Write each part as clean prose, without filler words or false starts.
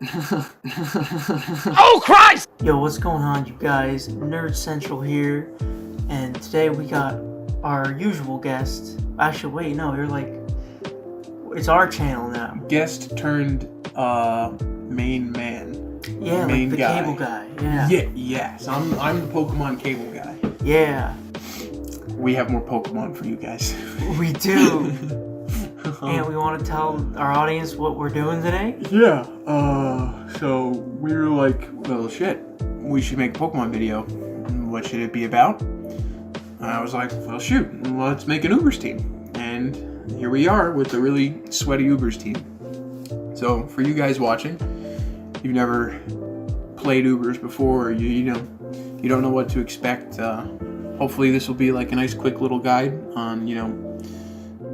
Oh Christ! Yo, what's going on, you guys? Nerd Central here, and today we got our usual guest. Actually, wait, no, it's our channel now. Guest turned main man. Yeah, main like the guy. cable guy. Yeah. Yes. I'm the Pokemon cable guy. Yeah. We have more Pokemon for you guys. We do. And we want to tell our audience what we're doing today. Yeah. So we were like, well, shit. We should make a Pokemon video. What should it be about? And I was like, well, shoot. Let's make an Ubers team. And here we are with a really sweaty Ubers team. So for you guys watching, you've never played Ubers before, or you don't know what to expect. Hopefully this will be like a nice quick little guide on,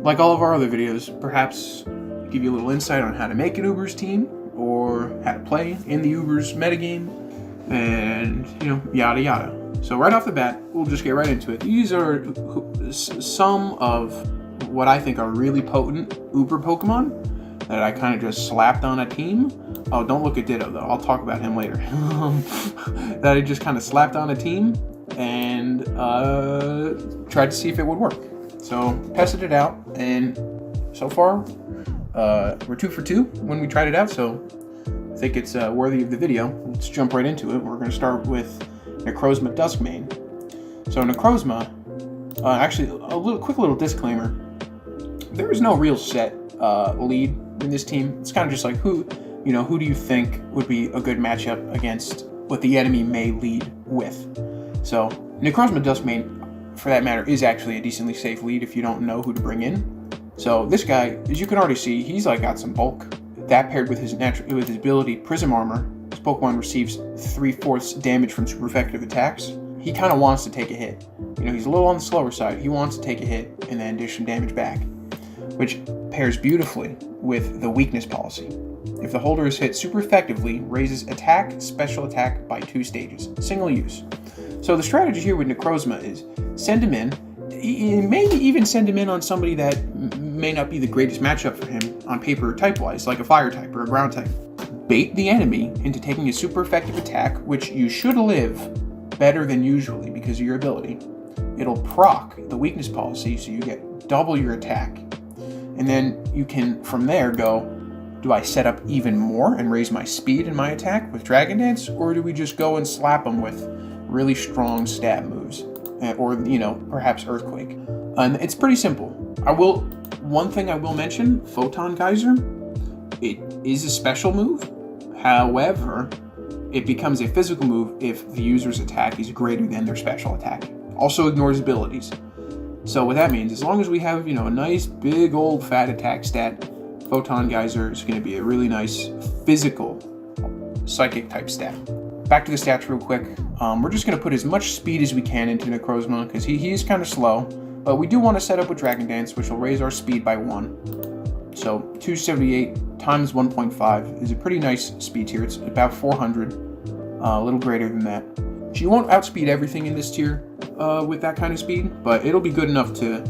like all of our other videos, perhaps give you a little insight on how to make an Ubers team or how to play in the Ubers metagame and, yada yada. So right off the bat, we'll just get right into it. These are some of what I think are really potent Uber Pokemon that I kind of just slapped on a team. Oh, don't look at Ditto though. I'll talk about him later. That I just kind of slapped on a team and tried to see if it would work. So tested it out, and so far we're 2 for 2 when we tried it out. So I think it's worthy of the video. Let's jump right into it. We're going to start with Necrozma Duskmane. So Necrozma, actually a quick little disclaimer. There is no real set lead in this team. It's kind of just like who do you think would be a good matchup against what the enemy may lead with. So Necrozma Duskmane, for that matter, is actually a decently safe lead if you don't know who to bring in. So this guy, as you can already see, he's like got some bulk. That paired with his ability Prism Armor, his Pokemon receives 3/4 damage from super effective attacks. He kind of wants to take a hit. He's a little on the slower side. He wants to take a hit and then dish some damage back, which pairs beautifully with the weakness policy. If the holder is hit super effectively, raises attack, special attack by 2 stages, single use. So the strategy here with Necrozma is send him in, maybe even send him in on somebody that may not be the greatest matchup for him on paper type-wise, like a fire type or a ground type. Bait the enemy into taking a super effective attack, which you should live better than usually because of your ability. It'll proc the weakness policy, so you get double your attack. And then you can, from there, go, do I set up even more and raise my speed in my attack with Dragon Dance, or do we just go and slap them with really strong stab moves, or perhaps Earthquake? And it's pretty simple. One thing I will mention: Photon Geyser. It is a special move. However, it becomes a physical move if the user's attack is greater than their special attack. Also ignores abilities. So what that means, as long as we have a nice big old fat attack stat, Photon Geyser is going to be a really nice physical psychic type stat. Back to the stats real quick. We're just going to put as much speed as we can into Necrozma because he is kind of slow, but we do want to set up with Dragon Dance, which will raise our speed by 1. So 278 times 1.5 is a pretty nice speed tier. It's about 400, a little greater than that. So you won't outspeed everything in this tier with that kind of speed, but it'll be good enough to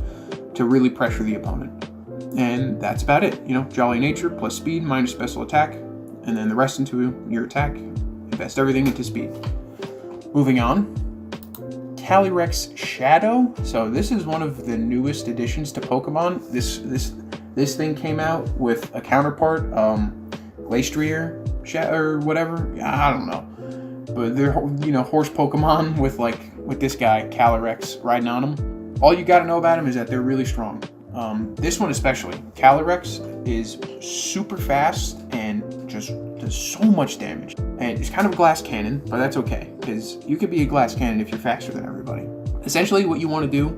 really pressure the opponent. And that's about it. Jolly Nature plus speed minus special attack, and then the rest into your attack. Invest everything into speed. Moving on, Calirex Shadow. So this is one of the newest additions to Pokemon. This thing came out with a counterpart, Glastrier or whatever. I don't know, but they're horse Pokemon with this guy Calirex riding on them. All you got to know about them is that they're really strong. This one especially, Calirex, is super fast and just does so much damage. And it's kind of a glass cannon, but that's okay, because you could be a glass cannon if you're faster than everybody. Essentially what you want to do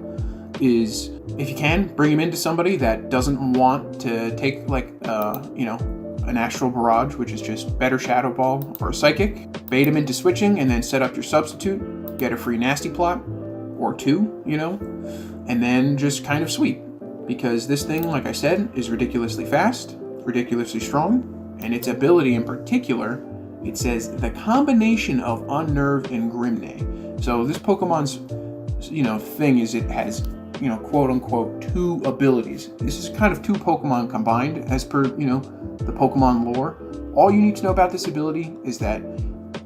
is, if you can, bring him into somebody that doesn't want to take an Astral Barrage, which is just better Shadow Ball, or a Psychic. Bait him into switching and then set up your substitute, get a free Nasty Plot, or 2, and then just kind of sweep. Because this thing, like I said, is ridiculously fast, ridiculously strong, and its ability in particular, it says the combination of Unnerve and Grimnay. So this Pokemon's, thing is it has, quote unquote, 2 abilities. This is kind of 2 Pokemon combined as per, the Pokemon lore. All you need to know about this ability is that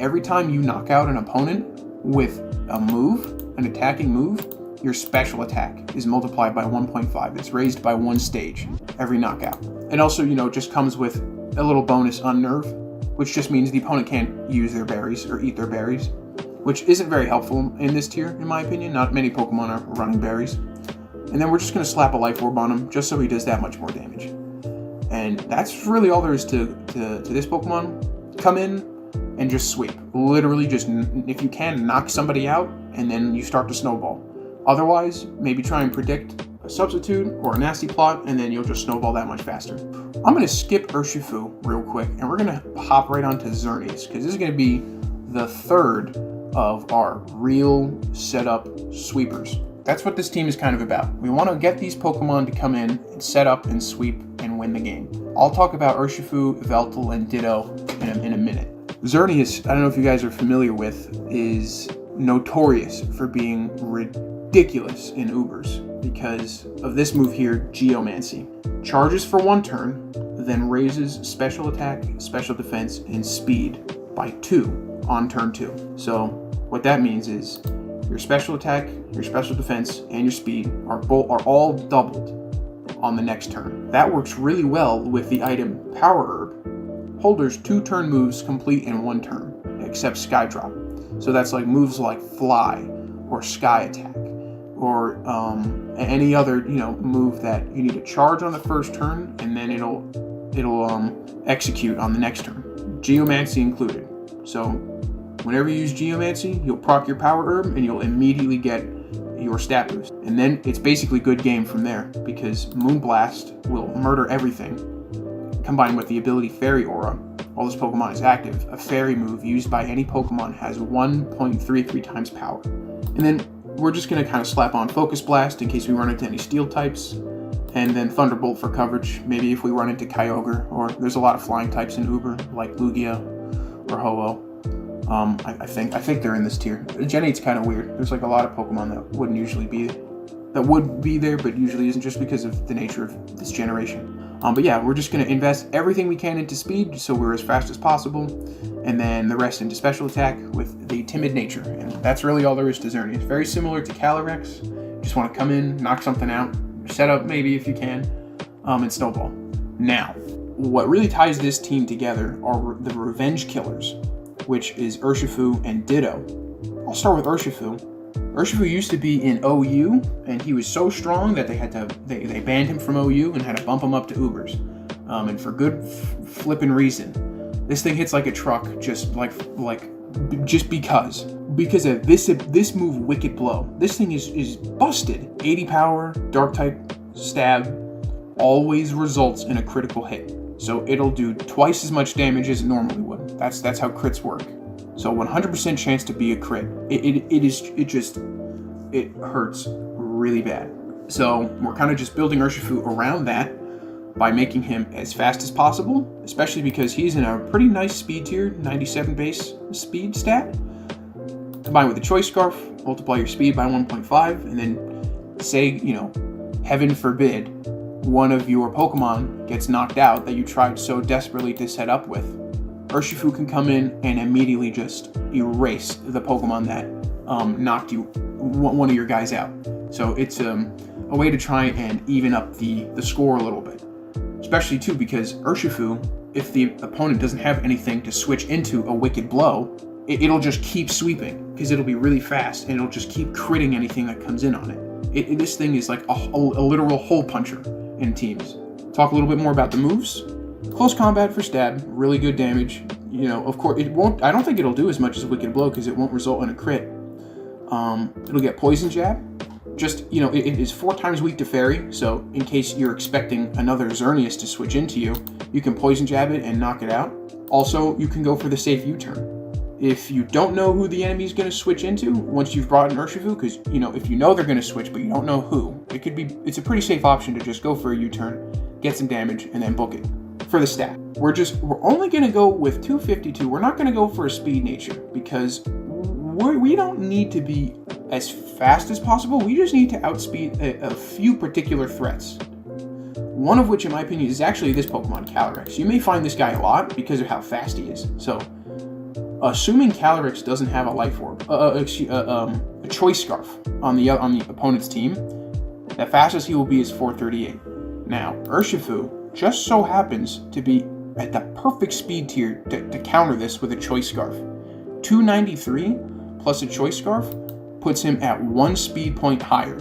every time you knock out an opponent with a move, an attacking move, your special attack is multiplied by 1.5. It's raised by 1 stage every knockout. And also, just comes with a little bonus on nerve, which just means the opponent can't use their berries or eat their berries, which isn't very helpful in this tier, in my opinion. Not many Pokemon are running berries. And then we're just going to slap a Life Orb on him, just so he does that much more damage. And that's really all there is to this Pokemon. Come in and just sweep. Literally just, if you can, knock somebody out, and then you start to snowball. Otherwise, maybe try and predict a substitute or a nasty plot, and then you'll just snowball that much faster. I'm going to skip Urshifu real quick, and we're going to hop right onto Xerneas, because this is going to be the third of our real setup sweepers. That's what this team is kind of about. We want to get these Pokemon to come in and set up and sweep and win the game. I'll talk about Urshifu, Veltal, and Ditto in a minute. Xerneas, I don't know if you guys are familiar with, is notorious for being ridiculous in Ubers because of this move here, Geomancy. Charges for 1 turn, then raises special attack, special defense, and speed by 2 on turn 2. So what that means is your special attack, your special defense, and your speed are all doubled on the next turn. That works really well with the item Power Herb. Holders 2 turn moves complete in 1 turn, except Sky Drop. So that's like moves like Fly or Sky Attack, or any other move that you need to charge on the first turn, and then it'll execute on the next turn. Geomancy included. So whenever you use Geomancy, you'll proc your Power Herb and you'll immediately get your stat boost. And then it's basically good game from there, because Moonblast will murder everything. Combined with the ability Fairy Aura, while this Pokemon is active, a Fairy move used by any Pokemon has 1.33 times power. And then we're just going to kind of slap on Focus Blast in case we run into any Steel types, and then Thunderbolt for coverage, maybe if we run into Kyogre, or there's a lot of flying types in Uber, like Lugia or Ho-Oh. I think they're in this tier. Gen 8's kind of weird. There's like a lot of Pokemon that would be there, but usually isn't, just because of the nature of this generation. But yeah, we're just going to invest everything we can into speed, so we're as fast as possible, and then the rest into special attack with the timid nature. And that's really all there is to Xerneas. Very similar to Calirex. Just want to come in, knock something out, set up maybe if you can, and snowball. Now, what really ties this team together are the Revenge Killers, which is Urshifu and Ditto. I'll start with Urshifu. Urshifu used to be in OU, and he was so strong that they banned him from OU and had to bump him up to Ubers. And for good flippin' reason. This thing hits like a truck, just because of this move, Wicked Blow. This thing is busted. 80 power, Dark type, stab, always results in a critical hit. So it'll do twice as much damage as it normally would. That's how crits work. So 100% chance to be a crit. It hurts really bad. So we're kind of just building Urshifu around that by making him as fast as possible, especially because he's in a pretty nice speed tier, 97 base speed stat. Combined with the Choice Scarf, multiply your speed by 1.5, and then say, heaven forbid, one of your Pokemon gets knocked out that you tried so desperately to set up with. Urshifu can come in and immediately just erase the Pokemon that knocked one of your guys out. So it's a way to try and even up the score a little bit. Especially too because Urshifu, if the opponent doesn't have anything to switch into a Wicked Blow, it'll just keep sweeping because it'll be really fast and it'll just keep critting anything that comes in on it. This thing is like a literal hole puncher in teams. Talk a little bit more about the moves. Close combat for stab, really good damage. Of course, it won't. I don't think it'll do as much as Wicked Blow because it won't result in a crit. It'll get Poison Jab. Just, it is 4 times weak to Fairy, so in case you're expecting another Xerneas to switch into you, you can Poison Jab it and knock it out. Also, you can go for the safe U-turn. If you don't know who the enemy is going to switch into, once you've brought in Urshifu, because, if you know they're going to switch, but you don't know who, it's a pretty safe option to just go for a U-turn, get some damage, and then book it. For the stat, we're only going to go with 252. We're not going to go for a speed nature, because we don't need to be as fast as possible. We just need to outspeed a few particular threats. One of which, in my opinion, is actually this Pokemon, Calirex. You may find this guy a lot because of how fast he is. So, assuming Calirex doesn't have a Life Orb, a Choice Scarf on the opponent's team, the fastest he will be is 438. Now, Urshifu just so happens to be at the perfect speed tier to counter this with a Choice Scarf. 293 plus a Choice Scarf puts him at 1 speed point higher,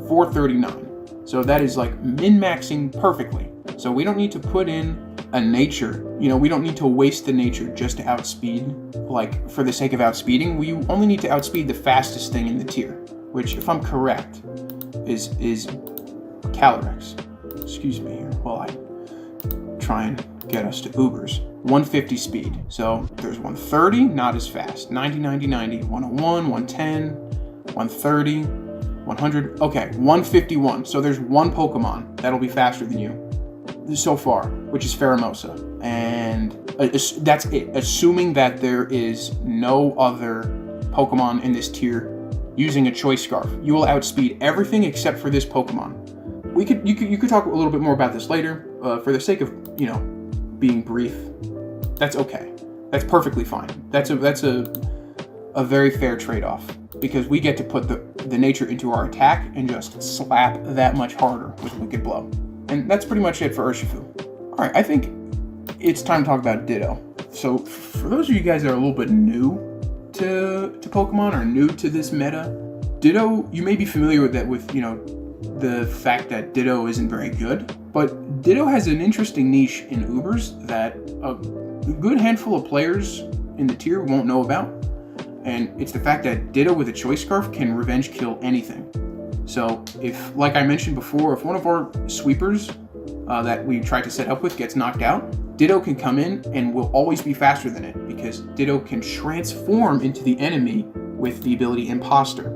439. So that is like min-maxing perfectly. So we don't need to put in a nature, we don't need to waste the nature just to outspeed, like for the sake of outspeeding. We only need to outspeed the fastest thing in the tier, which, if I'm correct, is Calirex. Excuse me here while I try and get us to Ubers. 150 speed. So there's 130, not as fast. 90, 90, 90, 101, 110, 130, 100. Okay, 151. So there's one Pokemon that'll be faster than you so far, which is Pheromosa. And that's it. Assuming that there is no other Pokemon in this tier using a Choice Scarf, you will outspeed everything except for this Pokemon. You could talk a little bit more about this later. For the sake of being brief, that's okay. That's perfectly fine. That's a very fair trade-off, because we get to put the nature into our attack and just slap that much harder with Wicked Blow. And that's pretty much it for Urshifu. All right, I think it's time to talk about Ditto. So for those of you guys that are a little bit new to Pokemon or new to this meta, Ditto, you may be familiar with that with the fact that Ditto isn't very good, but Ditto has an interesting niche in Ubers that a good handful of players in the tier won't know about, and it's the fact that Ditto with a Choice Scarf can revenge kill anything. So if, like I mentioned before, if one of our sweepers that we tried to set up with gets knocked out, Ditto can come in and will always be faster than it, because Ditto can transform into the enemy with the ability Imposter.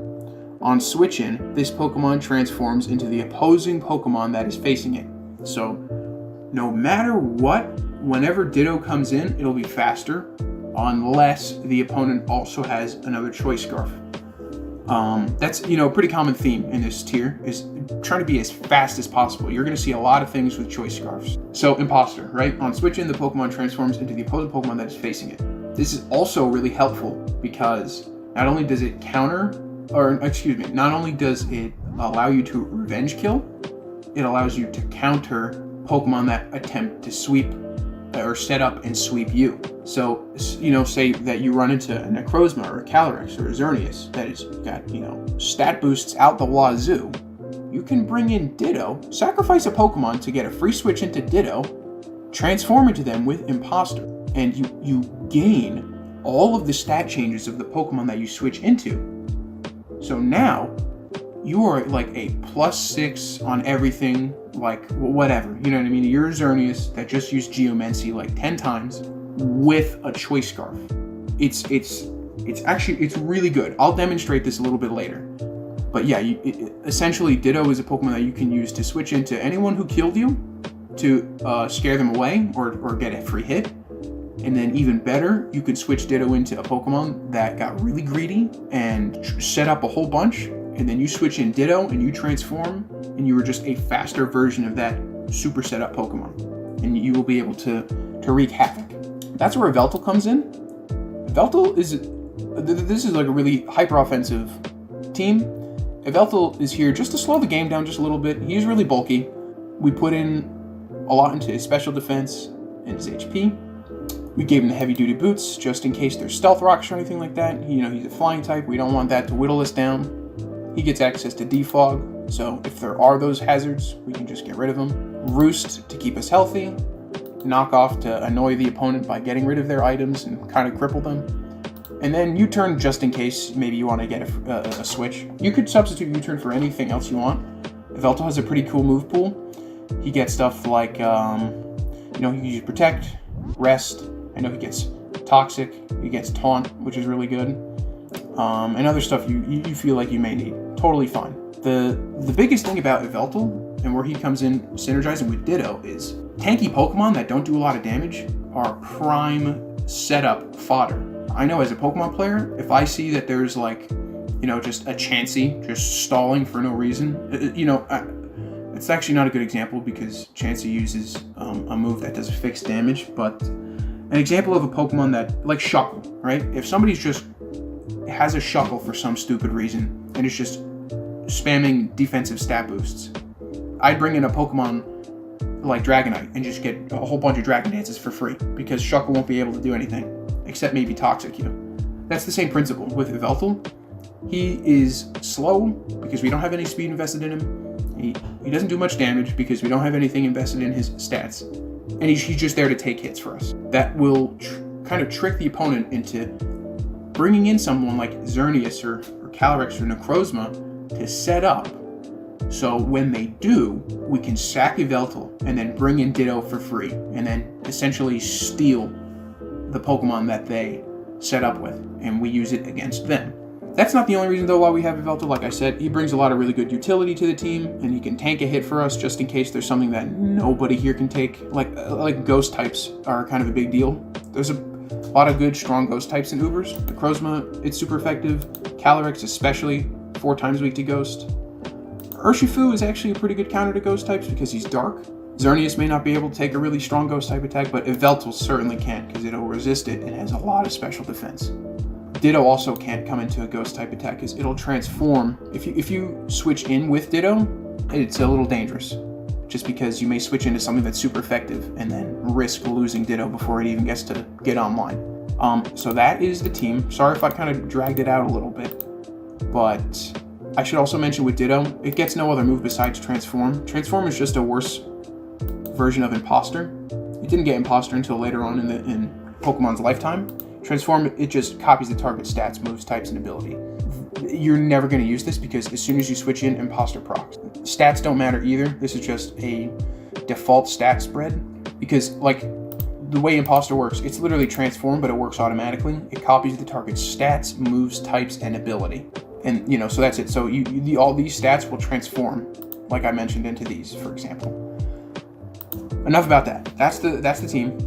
On switch-in, this Pokemon transforms into the opposing Pokemon that is facing it. So, no matter what, whenever Ditto comes in, it'll be faster, unless the opponent also has another Choice Scarf. That's, a pretty common theme in this tier, is trying to be as fast as possible. You're going to see a lot of things with Choice Scarfs. So, Imposter, right? On switch-in, the Pokemon transforms into the opposing Pokemon that is facing it. This is also really helpful, because not only does it not only does it allow you to revenge kill, it allows you to counter Pokemon that attempt to sweep or set up and sweep you. So, say that you run into a Necrozma or a Calirex or a Xerneas that has got, stat boosts out the wazoo. You can bring in Ditto, sacrifice a Pokemon to get a free switch into Ditto, transform into them with Imposter, and you gain all of the stat changes of the Pokemon that you switch into. So now, you are like a +6 on everything, like whatever. You know what I mean? You're a Xerneas that just used Geomancy like 10 times with a Choice Scarf. It's really good. I'll demonstrate this a little bit later. But yeah, essentially Ditto is a Pokemon that you can use to switch into anyone who killed you to scare them away or get a free hit. And then even better, you could switch Ditto into a Pokemon that got really greedy and set up a whole bunch, and then you switch in Ditto and you transform, and you are just a faster version of that super set up Pokemon. And you will be able to wreak havoc. That's where Veltal comes in. Veltal this is like a really hyper offensive team. Veltal is here just to slow the game down just a little bit. He's really bulky. We put in a lot into his special defense and his HP. We gave him the heavy-duty boots, just in case there's stealth rocks or anything like that. He's a flying type. We don't want that to whittle us down. He gets access to Defog, so if there are those hazards, we can just get rid of them. Roost to keep us healthy. Knock off to annoy the opponent by getting rid of their items and kind of cripple them. And then U-turn just in case maybe you want to get a switch. You could substitute U-turn for anything else you want. Veltal has a pretty cool move pool. He gets stuff like, he can use Protect, Rest. I know he gets Toxic, he gets Taunt, which is really good, and other stuff you feel like you may need. Totally fine. The biggest thing about Veltal and where he comes in synergizing with Ditto is tanky Pokemon that don't do a lot of damage are prime setup fodder. I know as a Pokemon player, if I see that there's just a Chansey just stalling for no reason, It's actually not a good example because Chansey uses a move that does fixed damage, but an example of a Pokemon that, like Shuckle, right? If somebody's just has a Shuckle for some stupid reason and it's just spamming defensive stat boosts, I'd bring in a Pokemon like Dragonite and just get a whole bunch of Dragon Dances for free because Shuckle won't be able to do anything except maybe Toxic you. That's the same principle with Veltal. He is slow because we don't have any speed invested in him. He doesn't do much damage because we don't have anything invested in his stats. And he's just there to take hits for us. That will kind of trick the opponent into bringing in someone like Xerneas or Calirex or Necrozma to set up. So when they do, we can sack a Veltal and then bring in Ditto for free. And then essentially steal the Pokemon that they set up with. And we use it against them. That's not the only reason, though, why we have a Veltal. Like I said, he brings a lot of really good utility to the team, and he can tank a hit for us just in case there's something that nobody here can take. Like ghost types are kind of a big deal. There's a lot of good, strong ghost types in Ubers. Necrozma, it's super effective. Calirex especially, 4 times weak to ghost. Urshifu is actually a pretty good counter to ghost types because he's dark. Xerneas may not be able to take a really strong ghost type attack, but Veltal certainly can because it'll resist it and has a lot of special defense. Ditto also can't come into a ghost type attack because it'll transform. If you switch in with Ditto, it's a little dangerous. Just because you may switch into something that's super effective and then risk losing Ditto before it even gets to get online. So that is the team. Sorry if I kind of dragged it out a little bit. But I should also mention with Ditto, it gets no other move besides Transform. Transform is just a worse version of Imposter. It didn't get Imposter until later on in Pokemon's lifetime. Transform, it just copies the target stats, moves, types, and ability. You're never going to use this because as soon as you switch in, Imposter procs. Stats don't matter either. This is just a default stat spread because, like, the way Imposter works, it's literally Transform, but it works automatically. It copies the target's stats, moves, types, and ability. And, you know, so that's it. So all these stats will transform, like I mentioned, into these, for example. Enough about that. That's the team.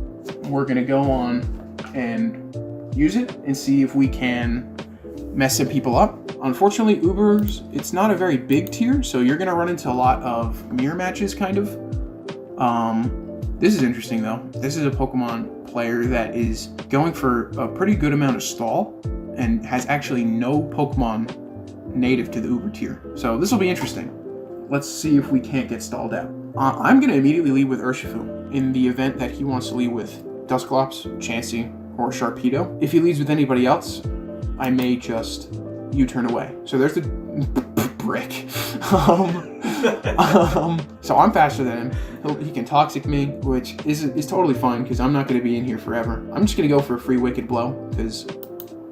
We're going to go on and use it and see if we can mess some people up. Unfortunately, Ubers, it's not a very big tier, so you're going to run into a lot of mirror matches, kind of. This is interesting, though. This is a Pokemon player that is going for a pretty good amount of stall and has actually no Pokemon native to the Uber tier. So this will be interesting. Let's see if we can't get stalled out. I'm going to immediately lead with Urshifu in the event that he wants to lead with Dusclops, Chansey, or Sharpedo. If he leads with anybody else, I may just U-turn away. So there's the brick. So I'm faster than him. He can Toxic me, which is totally fine because I'm not going to be in here forever. I'm just going to go for a free Wicked Blow because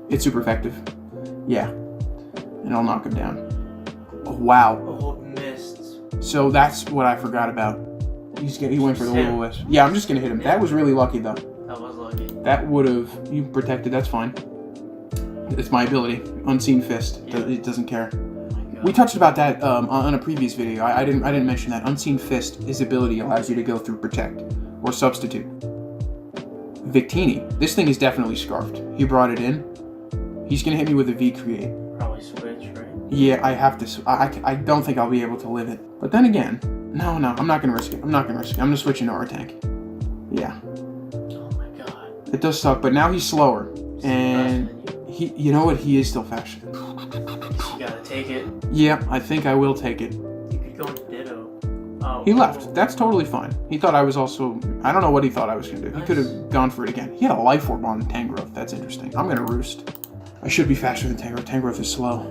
it's super effective. Yeah. And I'll knock him down. Oh, wow. Oh, missed. So that's what I forgot about. He went for the little wisp. Yeah, I'm just going to hit him. That was really lucky, though. That was lucky. That would have... You protected, that's fine. It's my ability. Unseen Fist. Yeah. It doesn't care. We touched about that on a previous video. I didn't mention that. Unseen Fist, his ability allows you to go through Protect or Substitute. Victini. This thing is definitely Scarfed. He brought it in. He's going to hit me with a V-Create. Probably switch, right? Yeah, I have to... I don't think I'll be able to live it. But then again... No, I'm not going to risk it. I'm going to switch into R-Tank. Yeah. Oh my god. It does suck, but now he's slower. And you know what? He is still faster. You gotta take it. Yeah, I think I will take it. You could go into Ditto. Oh. He left. That's totally fine. He thought I was also... I don't know what he thought I was going to do. Nice. He could have gone for it again. He had a Life Orb on Tangrowth. That's interesting. I'm going to Roost. I should be faster than Tangrowth. Tangrowth is slow.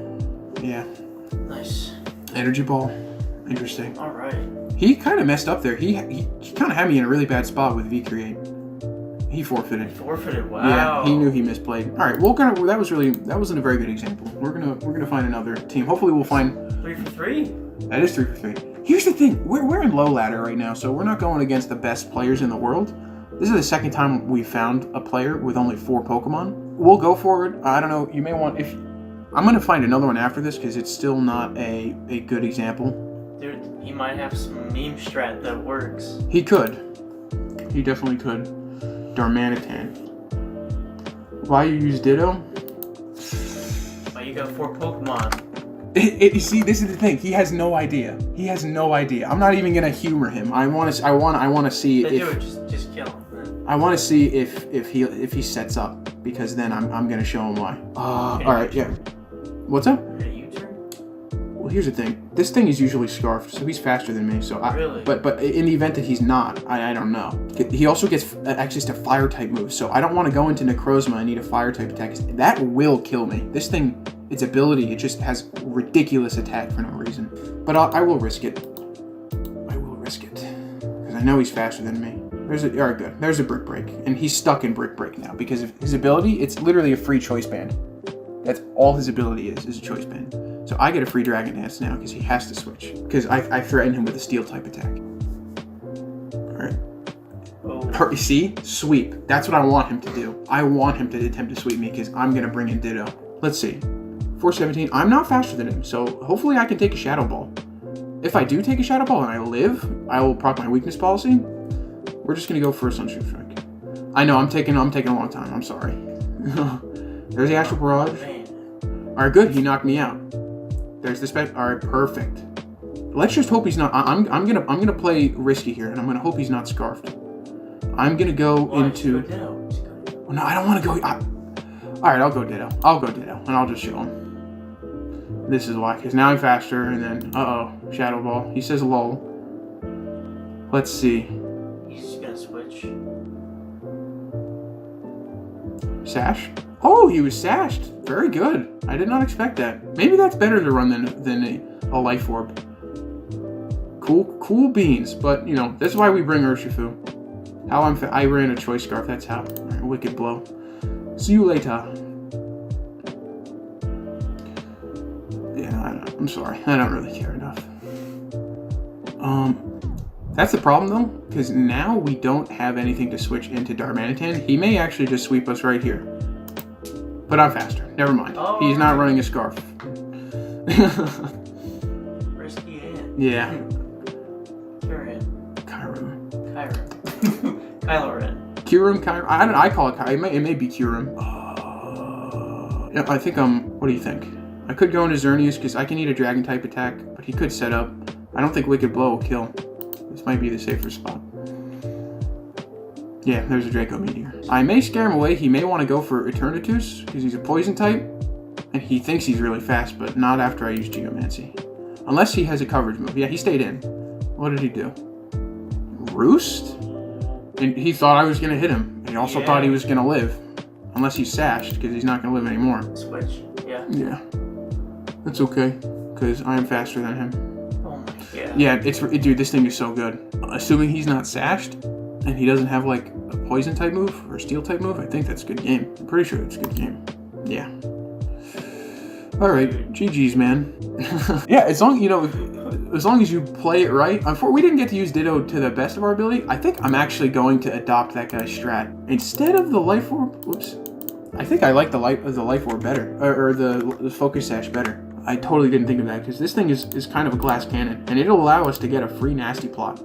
Yeah. Nice. Energy Ball. Interesting. Alright. He kind of messed up there. He kind of had me in a really bad spot with V-Create. He forfeited. Wow. Yeah, he knew he misplayed. All right, well, that wasn't a very good example. We're gonna find another team. Hopefully, we'll find 3 for 3. That is 3 for 3. Here's the thing: we're in low ladder right now, so we're not going against the best players in the world. This is the second time we found a player with only 4 Pokemon. We'll go forward. I don't know. You may want I'm gonna find another one after this because it's still not a good example. Dude, he might have some meme strat that works. He could. He definitely could. Darmanitan. Why you use Ditto? Oh, you got 4 Pokemon. See, this is the thing. He has no idea. He has no idea. I'm not even gonna humor him. I want to see They if. do it, just kill him. I want to see if he sets up, because then I'm gonna show him why. All right, yeah. What's up? Well, here's the thing. This thing is usually scarfed, so he's faster than me. So Really? But in the event that he's not, I don't know. He also gets access to fire type moves, so I don't want to go into Necrozma and need a fire type attack. That will kill me. This thing, its ability, it just has ridiculous attack for no reason. But I will risk it. I will risk it because I know he's faster than me. All right, good. There's a Brick Break, and he's stuck in Brick Break now because of his ability. It's literally a free choice band. That's all his ability is a choice band. So I get a free Dragon Dance now because he has to switch. Because I threaten him with a Steel type attack. Alright. Oh. See? Sweep. That's what I want him to do. I want him to attempt to sweep me because I'm going to bring in Ditto. Let's see. 417. I'm not faster than him, so hopefully I can take a Shadow Ball. If I do take a Shadow Ball and I live, I will proc my weakness policy. We're just going to go for a Sunstream Strike. I know, I'm taking a long time. I'm sorry. There's the Astral Barrage. Alright, good. He knocked me out. There's the spec. Alright, perfect. Let's just hope he's not. I'm gonna play risky here, and I'm gonna hope he's not scarfed. I'm gonna go into. Oh, no, I don't want to go. Alright, I'll go Ditto. And I'll just show him. This is why, because now I'm faster, and then Shadow Ball. He says lol. Let's see. He's just gonna switch. Sash. Oh, he was sashed. Very good. I did not expect that. Maybe that's better to run than a Life Orb. Cool beans. But, you know, that's why we bring Urshifu. I ran a Choice Scarf. That's how. Right, Wicked Blow. See you later. Yeah, I'm sorry. I don't really care enough. That's the problem, though, because now we don't have anything to switch into Darmanitan. He may actually just sweep us right here. But I'm faster. Never mind. Oh, he's not running a scarf. Risky hand. Yeah. Kyurem. I call it Kyurem. It may be Kyurem. Yeah, I think what do you think? I could go into Xerneas because I can eat a dragon type attack, but he could set up. I don't think Wicked Blow will kill. This might be the safer spot. Yeah, there's a Draco Meteor. I may scare him away. He may want to go for Eternatus because he's a poison type. And he thinks he's really fast, but not after I use Geomancy. Unless he has a coverage move. Yeah, he stayed in. What did he do? Roost? And he thought I was going to hit him. He also thought he was going to live. Unless he's sashed, because he's not going to live anymore. Switch, yeah. Yeah. That's okay, because I am faster than him. Oh my god. Yeah, dude, this thing is so good. Assuming he's not sashed, and he doesn't have, like, a poison type move, or a steel type move, I think that's a good game. I'm pretty sure it's a good game. Yeah. Alright, GG's, man. Yeah, as long as you play it right. We didn't get to use Ditto to the best of our ability. I think I'm actually going to adopt that guy's strat. Instead of the Life Orb, whoops. I think I like the Life Orb better, or the Focus Sash better. I totally didn't think of that, because this thing is kind of a glass cannon, and it'll allow us to get a free Nasty Plot.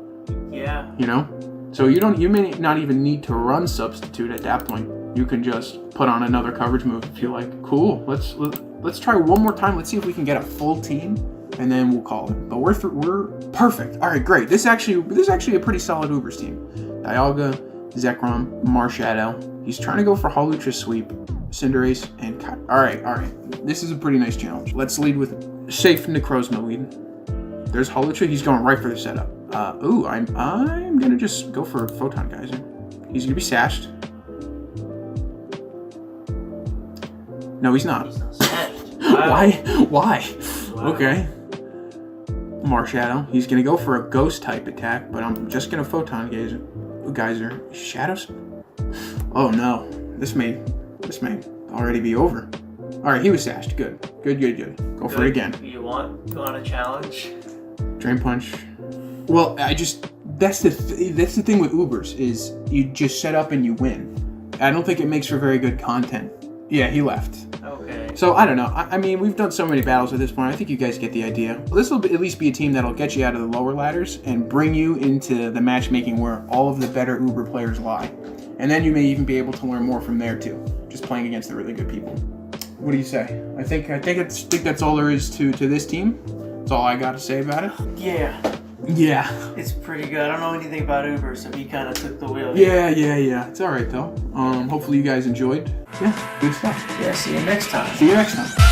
Yeah. You know? So you may not even need to run Substitute at that point. You can just put on another coverage move if you like. Cool, let's try one more time. Let's see if we can get a full team, and then we'll call it. But we're perfect. All right, great. This is actually a pretty solid Ubers team. Dialga, Zekrom, Marshadow. He's trying to go for Hawlucha Sweep, Cinderace, and all right. This is a pretty nice challenge. Let's lead with safe Necrozma lead. There's Hawlucha. He's going right for the setup. I'm gonna just go for Photon Geyser. He's gonna be sashed. No, he's not. He's not sashed. Wow. Why? Wow. Okay. Marshadow. He's gonna go for a ghost type attack, but I'm just gonna Photon Geyser. Shadows. Oh no. This may already be over. All right, he was sashed. Good. Go for it again. You want a challenge? Drain Punch. Well, that's the thing with Ubers is you just set up and you win. I don't think it makes for very good content. Yeah, he left. Okay. So I don't know. I mean, we've done so many battles at this point. I think you guys get the idea. This will at least be a team that'll get you out of the lower ladders and bring you into the matchmaking where all of the better Uber players lie. And then you may even be able to learn more from there too, just playing against the really good people. What do you say? I think that's all there is to this team. That's all I got to say about it. Yeah, Yeah. it's pretty good. I don't know anything about Uber, so he kind of took the wheel. Yeah. It's all right though. Hopefully you guys enjoyed. Yeah, good stuff. Yeah, see you next time. See you next time.